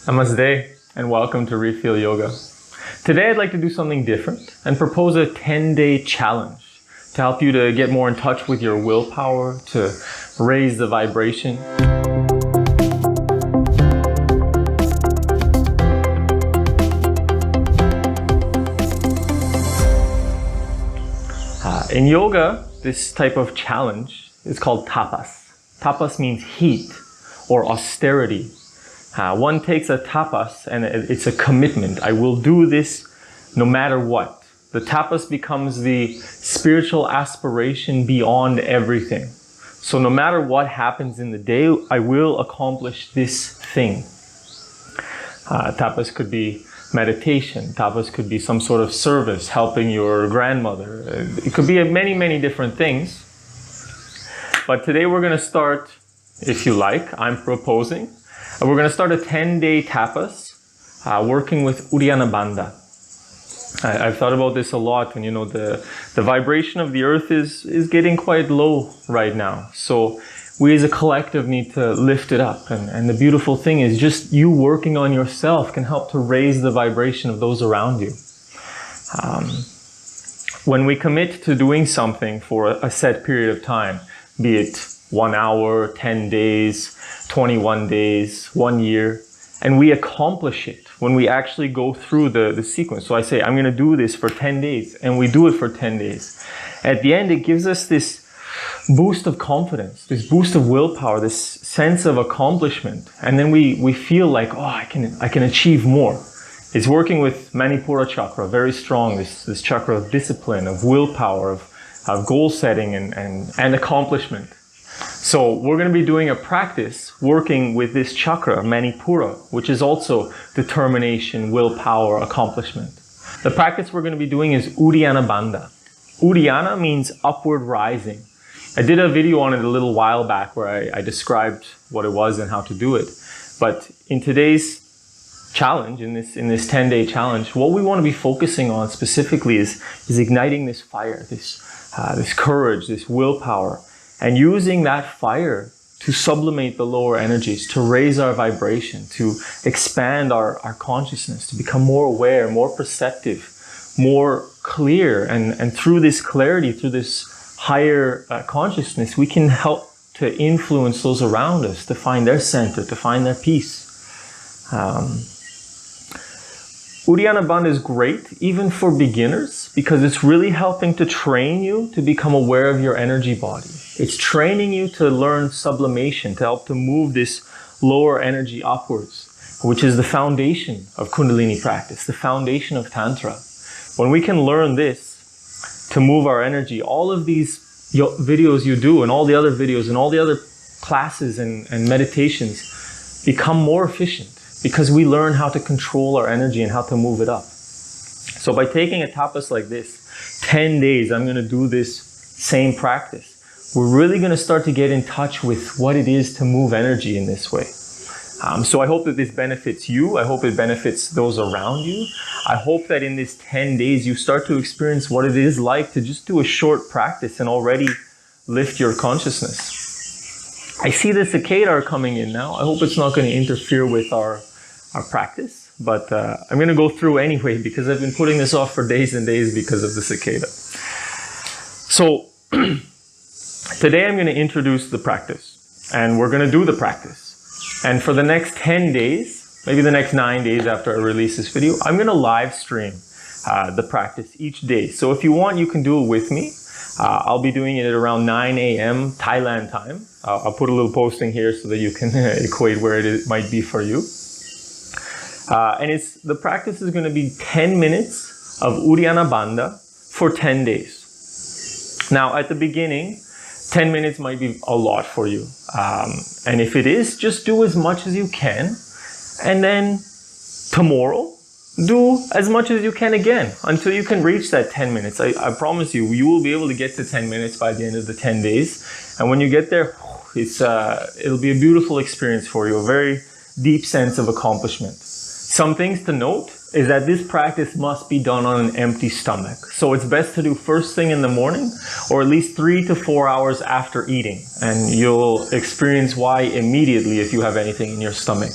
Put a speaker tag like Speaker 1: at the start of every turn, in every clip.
Speaker 1: Namaste and welcome to Refeel Yoga. Today I'd like to do something different and propose a 10-day challenge to help you to get more in touch with your willpower, to raise the vibration. In yoga, this type of challenge is called tapas. Tapas means heat or austerity. One takes a tapas and it's a commitment. I will do this no matter what. The tapas becomes the spiritual aspiration beyond everything. So no matter what happens in the day, I will accomplish this thing. Tapas could be meditation. Tapas could be some sort of service, helping your grandmother. It could be many, many different things. But today we're going to start, if you like, I'm proposing. We're going to start a 10-day tapas, working with Uddiyana Bandha. I've thought about this a lot, and the vibration of the earth is getting quite low right now. So we as a collective need to lift it up. And the beautiful thing is just you working on yourself can help to raise the vibration of those around you. When we commit to doing something for a set period of time, be it 1 hour, 10 days, 21 days, 1 year, and we accomplish it when we actually go through the sequence. So I say, I'm going to do this for 10 days, and we do it for 10 days. At the end, it gives us this boost of confidence, this boost of willpower, this sense of accomplishment. And then we feel like, oh, I can achieve more. It's working with Manipura chakra, very strong, this chakra of discipline, of willpower, of goal setting and accomplishment. So we're going to be doing a practice working with this chakra, Manipura, which is also determination, willpower, accomplishment. The practice we're going to be doing is Uddiyana Bandha. Uddiyana means upward rising. I did a video on it a little while back where I described what it was and how to do it. But in today's challenge, in this 10-day challenge, what we want to be focusing on specifically is igniting this fire, this courage, this willpower, and using that fire to sublimate the lower energies, to raise our vibration, to expand our consciousness, to become more aware, more perceptive, more clear. And through this clarity, through this higher consciousness, we can help to influence those around us, to find their center, to find their peace. Uddiyana Bandha is great, even for beginners, because it's really helping to train you to become aware of your energy body. It's training you to learn sublimation, to help to move this lower energy upwards, which is the foundation of Kundalini practice, the foundation of Tantra. When we can learn this to move our energy, all of these videos you do and all the other videos and all the other classes and meditations become more efficient because we learn how to control our energy and how to move it up. So by taking a tapas like this, 10 days, I'm going to do this same practice. We're really going to start to get in touch with what it is to move energy in this way. So I hope that this benefits you. I hope it benefits those around you. I hope that in this 10 days, you start to experience what it is like to just do a short practice and already lift your consciousness. I see the cicada are coming in now. I hope it's not going to interfere with our practice, but I'm going to go through anyway because I've been putting this off for days and days because of the cicada. So today I'm going to introduce the practice, and we're going to do the practice. And for the next 10 days, maybe the next 9 days after I release this video, I'm going to live stream the practice each day. So if you want, you can do it with me. I'll be doing it at around 9 a.m. Thailand time. I'll put a little posting here so that you can equate where it might be for you. And the practice is going to be 10 minutes of Uddiyana Bandha for 10 days. Now, at the beginning, 10 minutes might be a lot for you. And if it is, just do as much as you can. And then tomorrow, do as much as you can again until you can reach that 10 minutes. I promise you, you will be able to get to 10 minutes by the end of the 10 days. And when you get there, it'll be a beautiful experience for you, a very deep sense of accomplishment. Some things to note is that this practice must be done on an empty stomach. So it's best to do first thing in the morning or at least 3 to 4 hours after eating. And you'll experience why immediately if you have anything in your stomach.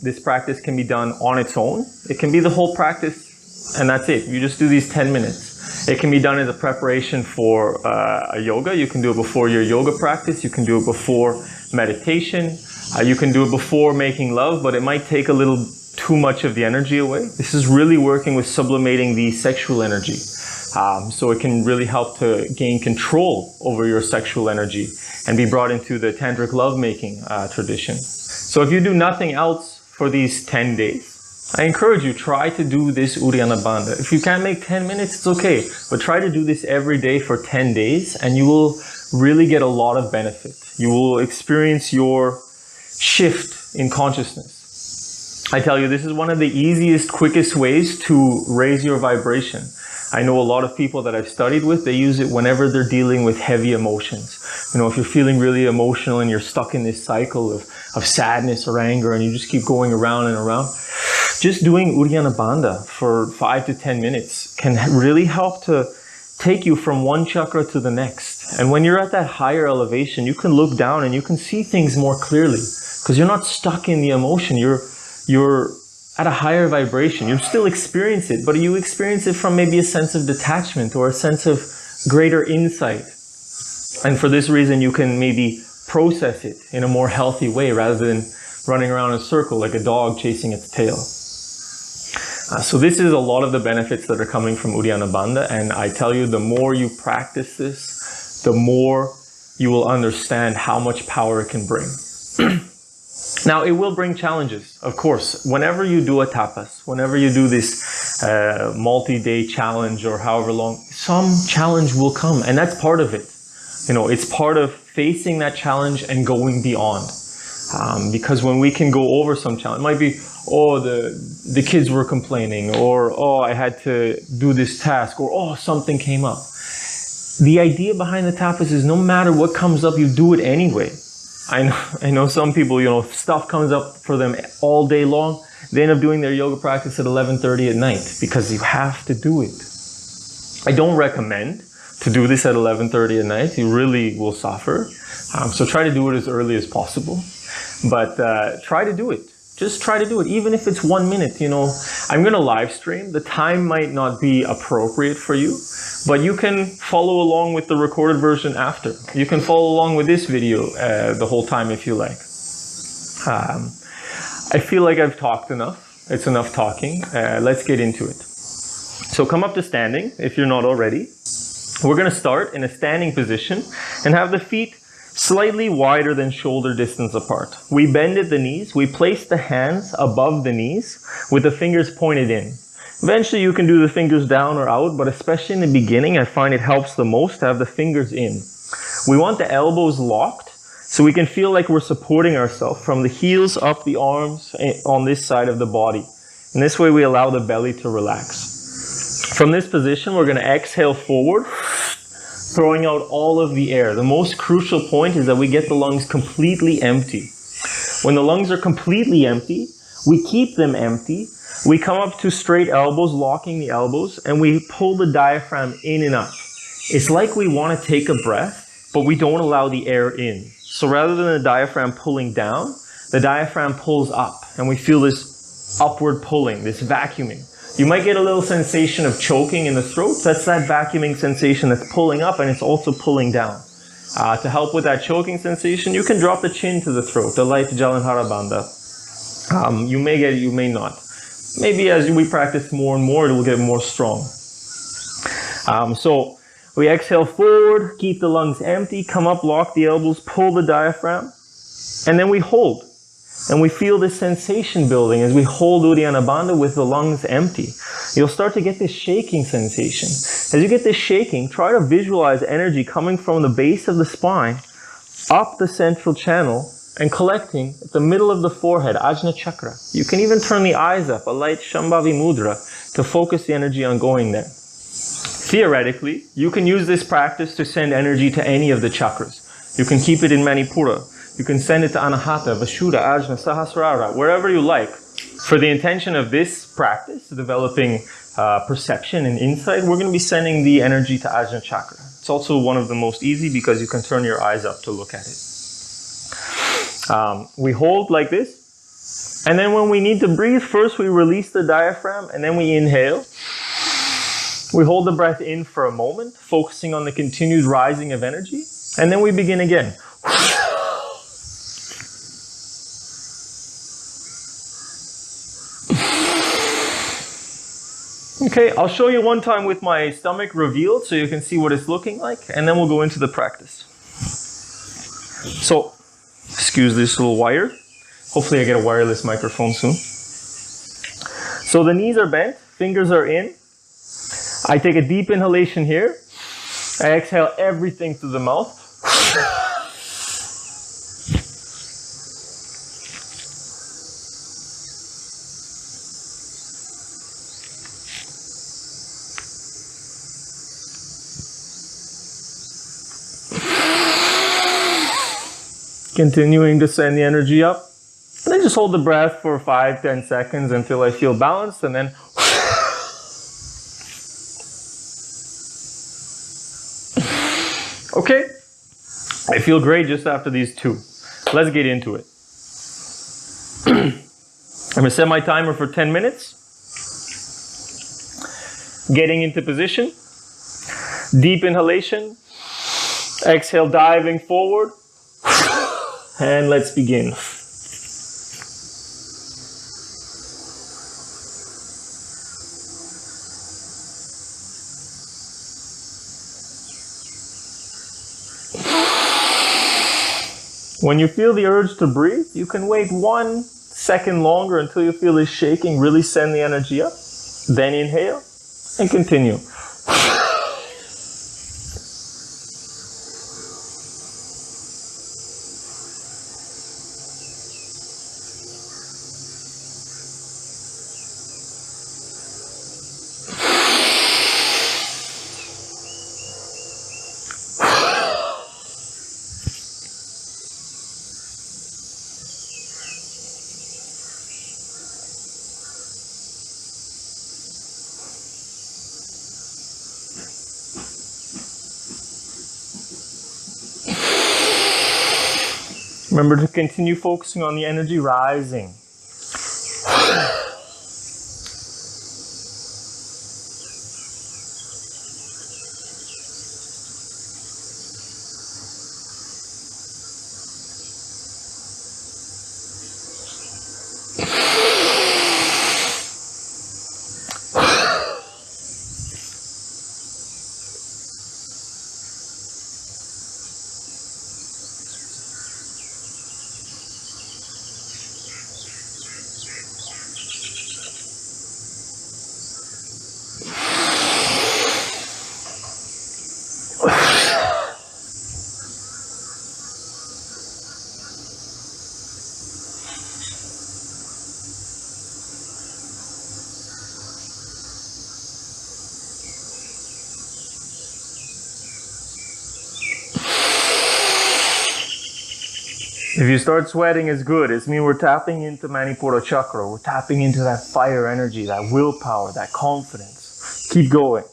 Speaker 1: This practice can be done on its own. It can be the whole practice, and that's it. You just do these 10 minutes. It can be done as a preparation for a yoga. You can do it before your yoga practice. You can do it before meditation. You can do it before making love, but it might take a little too much of the energy away. This is really working with sublimating the sexual energy. So it can really help to gain control over your sexual energy and be brought into the tantric lovemaking tradition. So if you do nothing else for these 10 days, I encourage you, try to do this Uddiyana Bandha. If you can't make 10 minutes, it's okay. But try to do this every day for 10 days and you will really get a lot of benefit. You will experience your shift in consciousness. I tell you, this is one of the easiest, quickest ways to raise your vibration. I know a lot of people that I've studied with, they use it whenever they're dealing with heavy emotions. You know, if you're feeling really emotional and you're stuck in this cycle of sadness or anger and you just keep going around and around, just doing Uddiyana Bandha for 5 to 10 minutes can really help to take you from one chakra to the next. And when you're at that higher elevation, you can look down and you can see things more clearly because you're not stuck in the emotion. You're at a higher vibration. You still experience it, but you experience it from maybe a sense of detachment or a sense of greater insight. And for this reason, you can maybe process it in a more healthy way rather than running around in a circle like a dog chasing its tail. So this is a lot of the benefits that are coming from Uddiyana Bandha, and I tell you, the more you practice this, the more you will understand how much power it can bring. Now, it will bring challenges, of course. Whenever you do a tapas, whenever you do this multi-day challenge or however long, some challenge will come, and that's part of it. You know, it's part of facing that challenge and going beyond. Because when we can go over some challenge, it might be, oh, the kids were complaining, or oh, I had to do this task, or oh, something came up. The idea behind the tapas is no matter what comes up, you do it anyway. I know some people, you know, stuff comes up for them all day long. They end up doing their yoga practice at 11:30 at night because you have to do it. I don't recommend to do this at 11:30 at night. You really will suffer. So try to do it as early as possible. But try to do it. Just try to do it, even if it's 1 minute. You know, I'm going to live stream. The time might not be appropriate for you, but you can follow along with the recorded version after. You can follow along with this video the whole time if you like. I feel like I've talked enough. It's enough talking. Let's get into it. So come up to standing if you're not already. We're going to start in a standing position and have the feet slightly wider than shoulder distance apart. We bend at the knees. We place the hands above the knees with the fingers pointed in. Eventually you can do the fingers down or out, but especially in the beginning, I find it helps the most to have the fingers in. We want the elbows locked so we can feel like we're supporting ourselves from the heels up the arms on this side of the body. And this way we allow the belly to relax. From this position, we're going to exhale forward, throwing out all of the air. The most crucial point is that we get the lungs completely empty. When the lungs are completely empty, we keep them empty. We come up to straight elbows, locking the elbows, and we pull the diaphragm in and up. It's like we want to take a breath, but we don't allow the air in. So rather than the diaphragm pulling down, the diaphragm pulls up, and we feel this upward pulling, this vacuuming. You might get a little sensation of choking in the throat. That's that vacuuming sensation that's pulling up, and it's also pulling down. To help with that choking sensation, you can drop the chin to the throat, the light Jalandhara Bandha. You may get it, you may not. Maybe as we practice more and more, it will get more strong. So we exhale forward, keep the lungs empty, come up, lock the elbows, pull the diaphragm, and then we hold. And we feel this sensation building as we hold Uddiyana Bandha with the lungs empty. You'll start to get this shaking sensation. As you get this shaking, try to visualize energy coming from the base of the spine, up the central channel, and collecting at the middle of the forehead, Ajna Chakra. You can even turn the eyes up, a light Shambhavi Mudra, to focus the energy on going there. Theoretically, you can use this practice to send energy to any of the chakras. You can keep it in Manipura. You can send it to Anahata, Vashuddha, Ajna, Sahasrara, wherever you like. For the intention of this practice, developing perception and insight, we're going to be sending the energy to Ajna Chakra. It's also one of the most easy because you can turn your eyes up to look at it. We hold like this. And then when we need to breathe, first we release the diaphragm and then we inhale. We hold the breath in for a moment, focusing on the continued rising of energy. And then we begin again. Okay, I'll show you one time with my stomach revealed so you can see what it's looking like, and then we'll go into the practice. So, excuse this little wire. Hopefully I get a wireless microphone soon. So the knees are bent, fingers are in. I take a deep inhalation here. I exhale everything through the mouth. Continuing to send the energy up. And then just hold the breath for 5-10 seconds until I feel balanced, and then okay. I feel great just after these two. Let's get into it. I'm going to set my timer for 10 minutes. Getting into position. Deep inhalation. Exhale, diving forward. And let's begin. When you feel the urge to breathe, you can wait 1 second longer until you feel this shaking. Really send the energy up. Then inhale and continue. Remember to continue focusing on the energy rising. If you start sweating, it's good. It means we're tapping into Manipura Chakra. We're tapping into that fire energy, that willpower, that confidence. Keep going.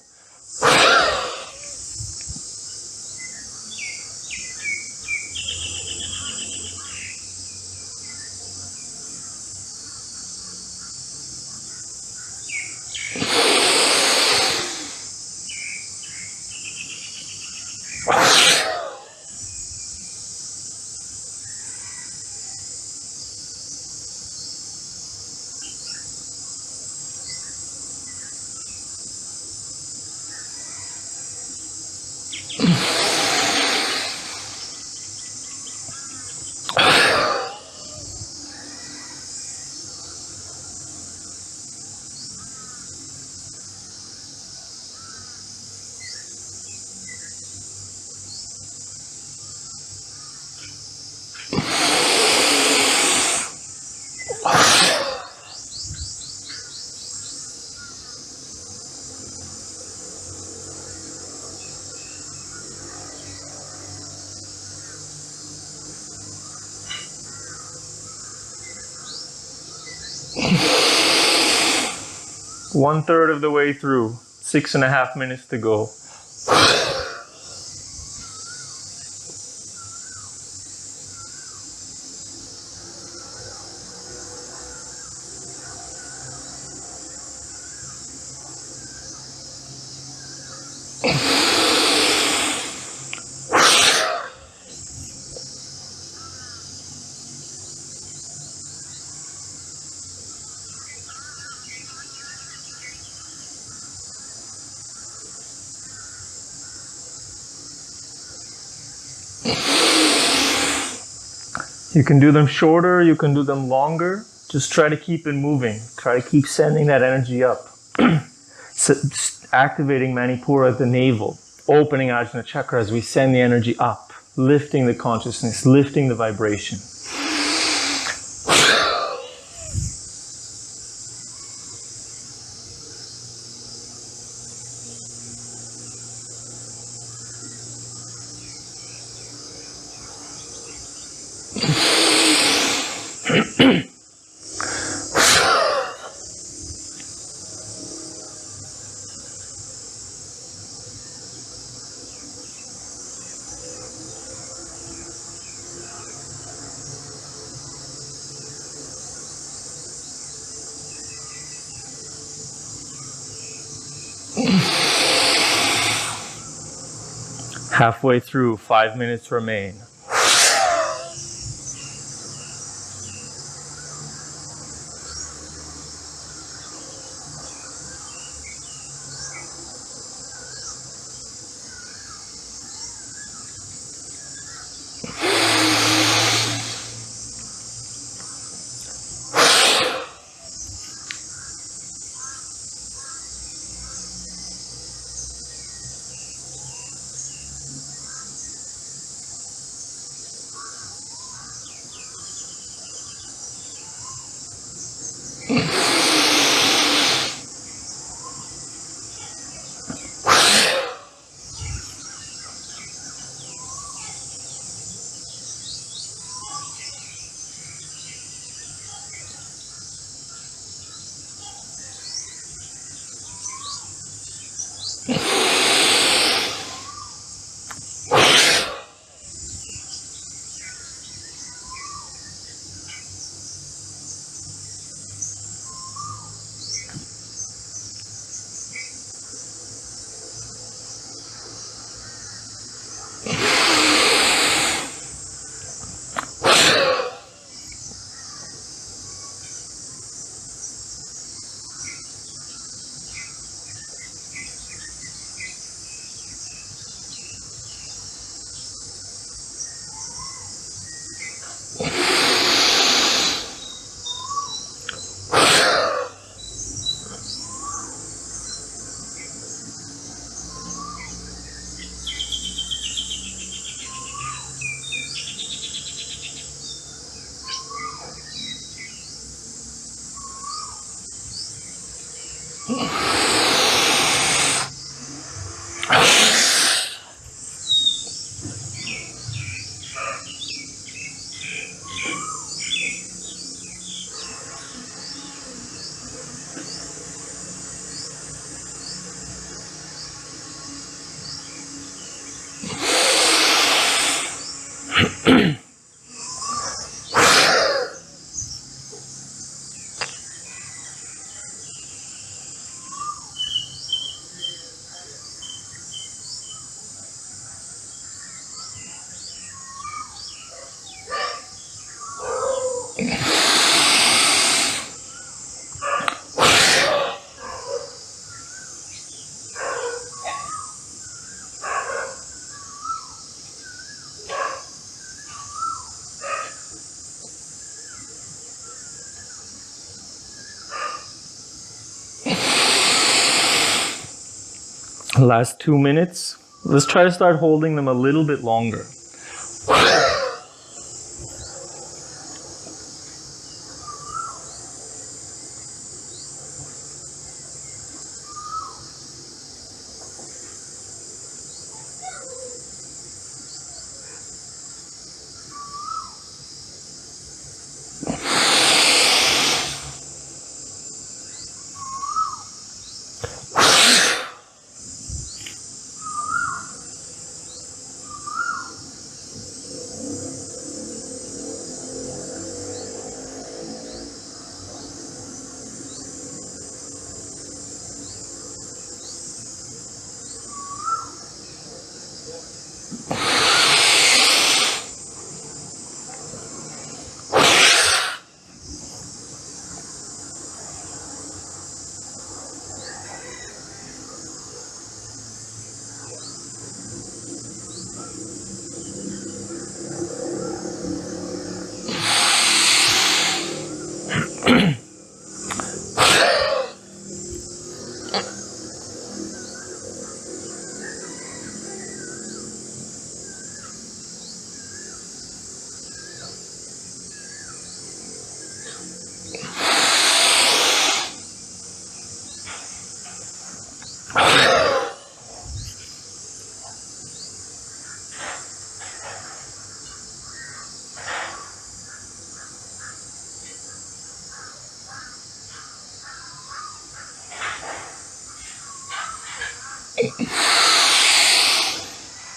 Speaker 1: One third of the way through, 6.5 minutes to go. You can do them shorter, you can do them longer. Just try to keep it moving. Try to keep sending that energy up. So, activating Manipura at the navel, opening Ajna Chakra as we send the energy up, lifting the consciousness, lifting the vibration. Halfway through, 5 minutes remain. Last 2 minutes. Let's try to start holding them a little bit longer.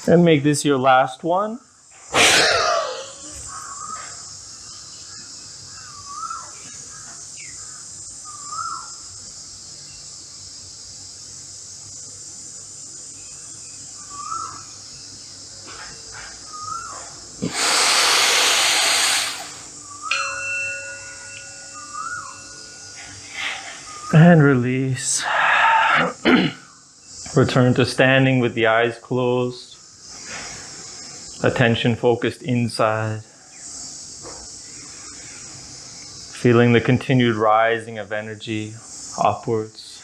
Speaker 1: And make this your last one. And release. Return to standing with the eyes closed. Attention focused inside. Feeling the continued rising of energy upwards.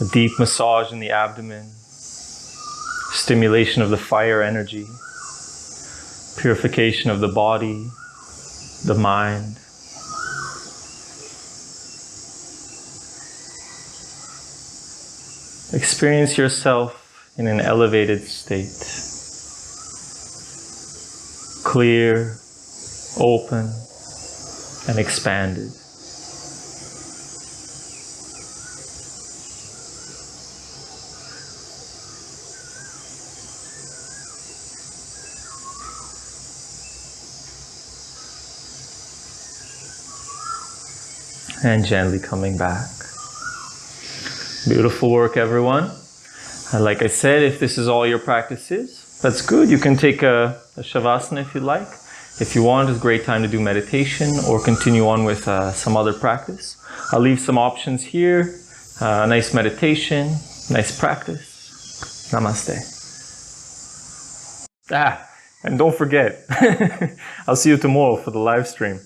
Speaker 1: A deep massage in the abdomen. Stimulation of the fire energy. Purification of the body, the mind. Experience yourself in an elevated state. Clear, open, and expanded. And gently coming back. Beautiful work, everyone. And like I said, if this is all your practice is, that's good. You can take a Shavasana if you like. If you want, it's a great time to do meditation or continue on with some other practice. I'll leave some options here. Nice meditation, nice practice. Namaste. And don't forget, I'll see you tomorrow for the live stream.